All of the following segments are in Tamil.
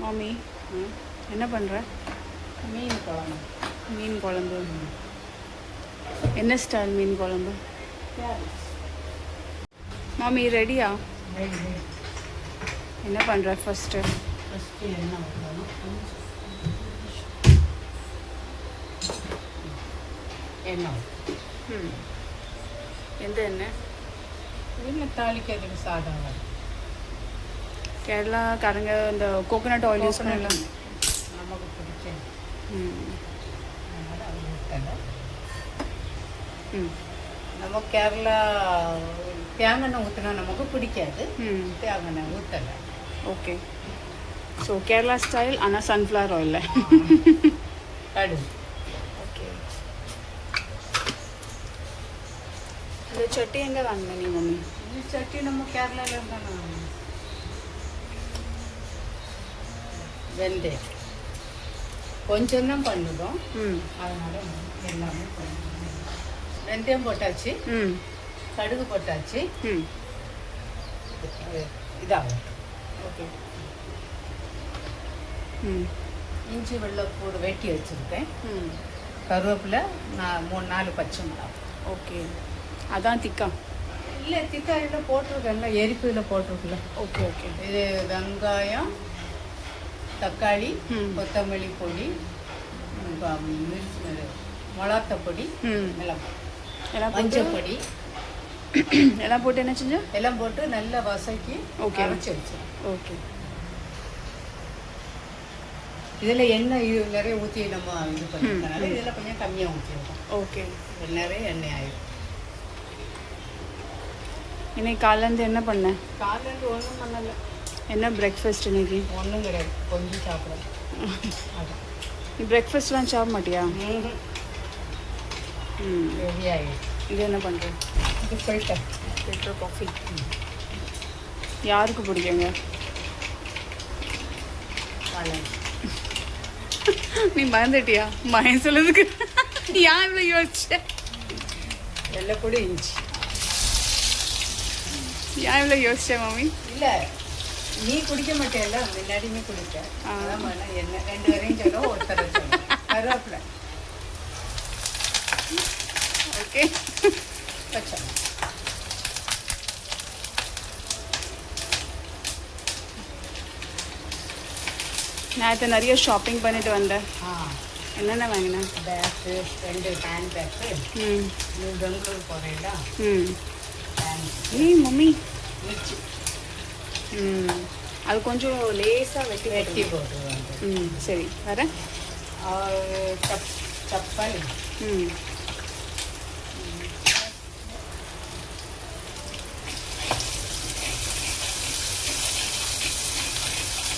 மாமி என்ன பண்ணுற? மீன் குழம்பு. மீன் குழம்பு. என்ன ஸ்டைல் மீன் குழம்பு? மாமி ரெடியா? என்ன பண்ணுற ஃபஸ்ட்டு? எண்ணெய் ஊற்றணும். எண்ணெய் எந்த எண்ணெய்? வீட்டில் தாளிக்கிறதுக்கு சாதம் வரும். கேரளாக்காரங்க இந்த கோகோனட் ஆயில் யூஸ் பண்ணலாம். நமக்கு பிடிச்ச அதனால் அது ஊற்றலை. நம்ம கேரளா தேங்காய் ஊற்றினா நமக்கு பிடிக்காது. தேங்காய் ஊற்றலை. ஓகே. ஸோ கேரளா ஸ்டைல் ஆனால் சன்ஃப்ளவர் ஆயிலில் கடுகு. ஓகே. இந்த சட்டி எங்கே வாங்கின நீ மம்மி? இந்த சட்டி நம்ம கேரளாவில் இருந்தால் வெந்தயம் கொஞ்சம் தான் பண்ணுறோம். அதனால் எல்லாமே பண்ணுறோம். வெந்தயம் போட்டாச்சு, கடுகு போட்டாச்சு. இதாகும். ஓகே. இஞ்சி வெள்ளைப்பூடு வெட்டி வச்சுருக்கேன். கருவேப்பிலை 3-4 பச்சை மிளகாய். ஓகே. அதான் திக்கா? இல்லை, திக்கா இல்லை, போட்டிருக்கேன்ல, எரிப்பில் போட்டிருக்குல்ல. Okay okay. இது வெங்காயம், தக்காளி, கொத்தமல்லி பொடி, மிளகாத்த பொடி, எல்லாம் மஞ்சள் பொடி எல்லாம் போட்டு என்ன செஞ்ச? எல்லாம் போட்டு நல்லா வசக்கி அரைச்சி வச்சு. ஓகே. இதில் எண்ணெய் இது நிறைய ஊற்றி நம்ம இது பண்ணிக்கிறதுனால இதில் கொஞ்சம் கம்மியாக ஊற்றிடுவோம். ஓகே. நிறைய எண்ணெய் ஆயிடும். இன்னைக்கு காலையிலேருந்து என்ன பண்ண? காலையிலேருந்து ஒன்றும் பண்ணலை. என்ன பிரேக்ஃபாஸ்ட் இன்னைக்கு? ஒன்றும் கிடையாது, கொஞ்சம் சாப்பிடும். நீ பிரேக்ஃபாஸ்ட்லாம் சாப்பிட மாட்டியா? ரெடி ஆகிடும். இது என்ன பண்ணுற? இது ஃபில்டர் காஃபி. யாருக்கு பிடிக்குங்க? நீ பயந்துட்டியா? பயம் சொல்லுறதுக்கு ஏன் இவ்வளோ யோசிச்ச? எல்லாம் கூட இஞ்சி. ஏன் இவ்வளோ யோசிச்சேன் மாமி? இல்லை, நீ குடிக்க மாட்டேல்ல, முன்னாடியுமே குடிக்க. என்ன 2 வரையும் சொல்ல, ஒருத்தர சொல்ல. கருவேப்பிலை. ஓகே. பச்சை நேற்று நிறைய ஷாப்பிங் பண்ணிட்டு வந்தேன். என்னென்ன வாங்கினேன்? Bag, 2 hand bag. நீ பெங்களூர் போகிறீங்களா? ஏய் மம்மி, மிர்ச்சி அது கொஞ்சம் லேசாக வெட்டி போட்டுருவாங்க. சரி, வரேன். சப்பல்.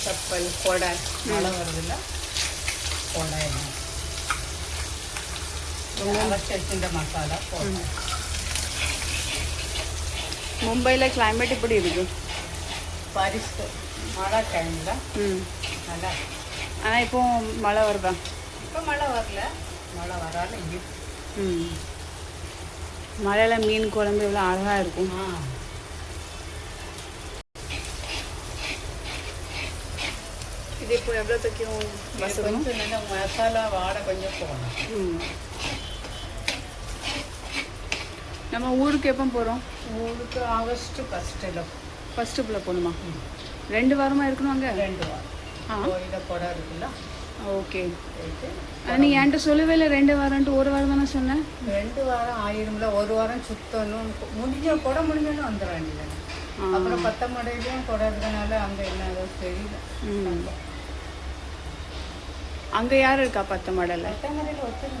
சப்பல், கொடை. மழை வருதுல்ல, கொடை எல்லாம் அரைச்சி வச்சுட்ட மசாலா போடுறேன். மும்பையில் கிளைமேட் எப்படி இருக்கு? பரிசு மழை டைமில் நல்லா. ஆனால் இப்போ மழை வருதா? இப்போ மழை வரல, மழை வராது. மழையில் மீன் குழம்பு இவ்வளோ அழகாக இருக்கும். இது இப்போ எவ்வளோ தைக்கும்? கொஞ்சம் நல்லா மசாலா வாடை கொஞ்சம் போகணும். நம்ம ஊருக்கு எப்போ போகிறோம்? ஊருக்கு ஆகஸ்ட்டு ஃபஸ்ட்டில் போகணுமா? 2 வாரமாக இருக்கணும் அங்கே? 2 வாரம். கோயிலில் கொடை இருக்குல்ல. ஓகே. நீ என்கிட்ட சொல்லவே இல்லை 2 வாரம்ட்டு. 1 வாரம் தானே சொன்னேன். 2 வாரம் ஆயிரும்ல. 1 வாரம் சுத்தணும். கொடை முடிஞ்சாலும் வந்துட வேண்டியது. அப்புறம் 10 மடையிலையும் கொடை இருக்கிறதுனால அங்கே என்ன தெரியல. அங்கே யார் இருக்கா 10 மடையில்? 10 மடையில் ஒருத்தர்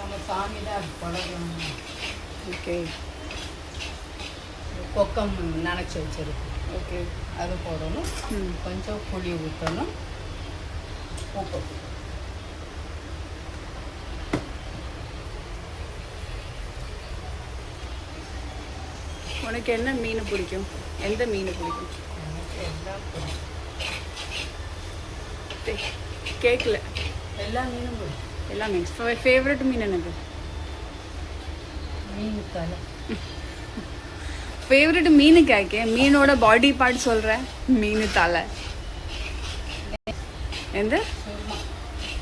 நம்ம சாமி தான் கொடை. ஓகே. கொக்கம் நினச்சி வச்சிருக்கு. ஓகே. அது போடணும். கொஞ்சம் புளி ஊற்றணும். உப்பு. உனக்கு என்ன மீன் பிடிக்கும்? எந்த மீன் பிடிக்கும்? எல்லாம் கேட்கல. எல்லா மீனும் பிடிக்கும். எல்லா மீன். ஃபேவரட் மீன் என்னது? மீன் தலை. ஃபேவரட் மீனு கேட்க, மீனோட பாடி பார்ட் சொல்கிறேன். மீன் தலை. எந்த சுருமா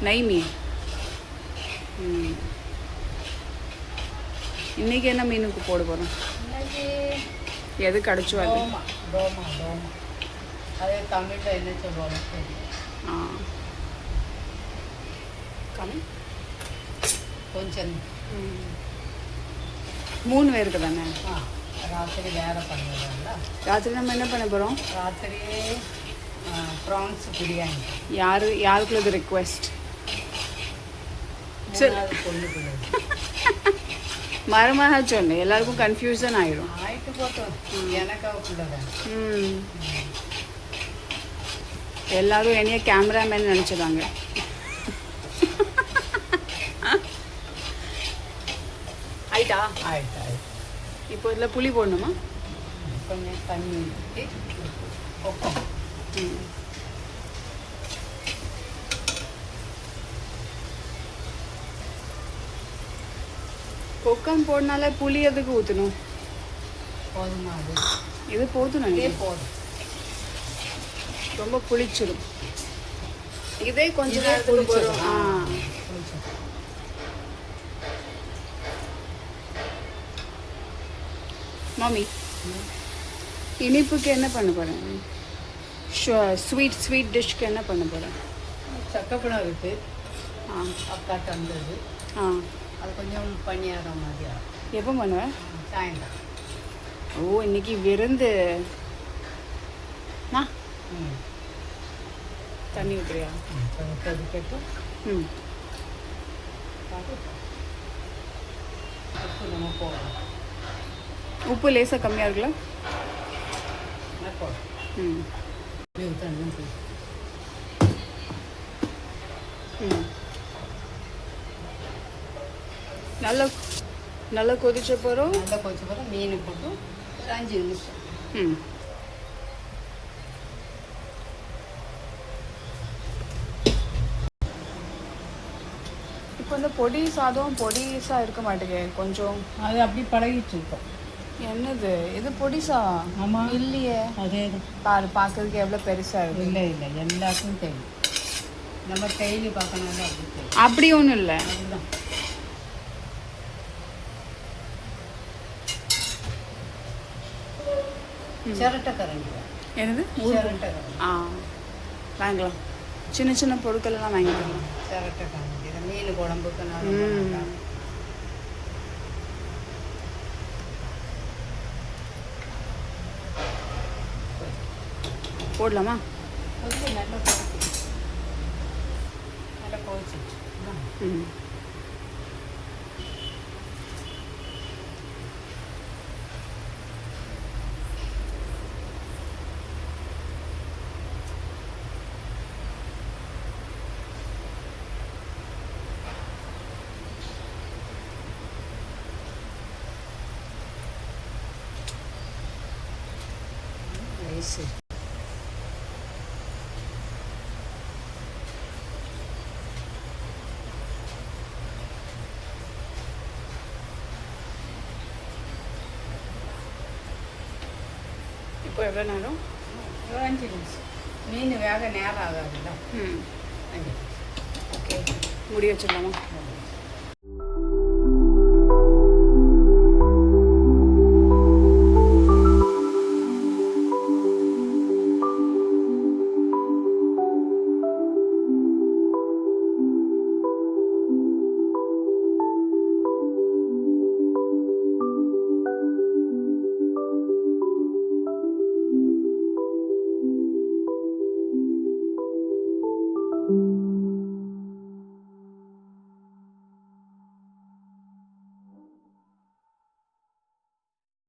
நெய் மீன். இன்னைக்கு என்ன மீனுக்கு போட போகிறோம்? இன்னைக்கு எது கிடச்சோ அது. டோமா டோமா டோமா அதே தமிழில் என்ன சொல்லுவாங்க தெரியும். ஆ கம்மி கொஞ்சம் 3 பேருக்கு தானே. ராத்திரி வேறு பண்ணுறதில்ல. ராத்திரி நம்ம என்ன பண்ண போகிறோம்? ராத்திரி ப்ரான்ஸ் பிரியாணி. யாருக்குள்ள இது ரிக்வெஸ்ட்? பொண்ணுக்குள்ள மரமாக சொன்னேன், எல்லாருக்கும் கன்ஃபியூஷன் ஆயிடும். ஆயிட்டு போட்டோம். எனக்கு அவக்குள்ளதான். எல்லாரும் என்னைய கேமராமேன் நினச்சிடுவாங்க. ஆயிட்டா? ஆயிட்டு ஆயிட்டு. இப்போ இதில் புளி போடணுமா? கொஞ்சம் தண்ணி ஊற்றி கொக்கம். கொக்கம் போடனால புளி எதுக்கு ஊற்றணும்? போதுமா அது? இது போதும். இதே போதும். ரொம்ப புளிச்சிடும். இதே கொஞ்சம் இதே நேரத்துக்கு புளிச்சிடும். போதும். புளிச்சிடும். மாமி, இனிப்புக்கு என்ன பண்ண போகிறேன்? ஸ்வீட் டிஷ்க்கு என்ன பண்ண போகிறேன்? சக்கப்பழம் இருக்குது. ஆ அக்கா தந்தது. ஆ அது கொஞ்சம் பணியாரம் மாதிரியா. எப்போ பண்ணுவேன்? சாயந்தரம். ஓ, இன்னைக்கு விருந்து. தண்ணி ஊற்றுறியா? கொதிக்கட்டும். உப்பு நம்ம போடலாம். உப்பு லேசாக கம்மியாக இருக்குல்ல? போடலாம். தண்ணி நல்லா கொதிச்ச போகிறோம். நல்லா கொதிச்ச போகிறோம். மீன் போட்டு ஒரு 5 நிமிஷம். இப்போ இந்த பொடி சாதம் பொடிசாக இருக்க மாட்டேங்குது கொஞ்சம். அது அப்படி பழகிட்டு இருக்கோம். என்னது இது பொடிசா? ஆமாம். இல்லையே. அதே பாரு, பார்க்கறதுக்கு எவ்வளோ பெருசாக இருக்கு. இல்லை எல்லாத்துக்கும் தெரியும். நம்ம டெய்லி பார்க்கணும்னா அப்படி தெரியும். அப்படி ஒன்றும் இல்லை. அதுதான். சிரட்டை கரண்டி. என்னது? சிரட்டை கரண்டி. வாங்கலாம். சின்ன சின்ன பொருட்கள் எல்லாம் வாங்கிக்கலாம். சிரட்டை கரண்டி மீன் குழம்புக்கு நல்லா. போடலாமா? கொஞ்சம் நல்லா கொதிச்சு. சரி. இப்போ எவ்வளோ நேரம்? 5 நிமிஷம். மீன் வேக நேரம் ஆகாதுல்ல. 5. ஓகே, முடி வச்சிடலாமா?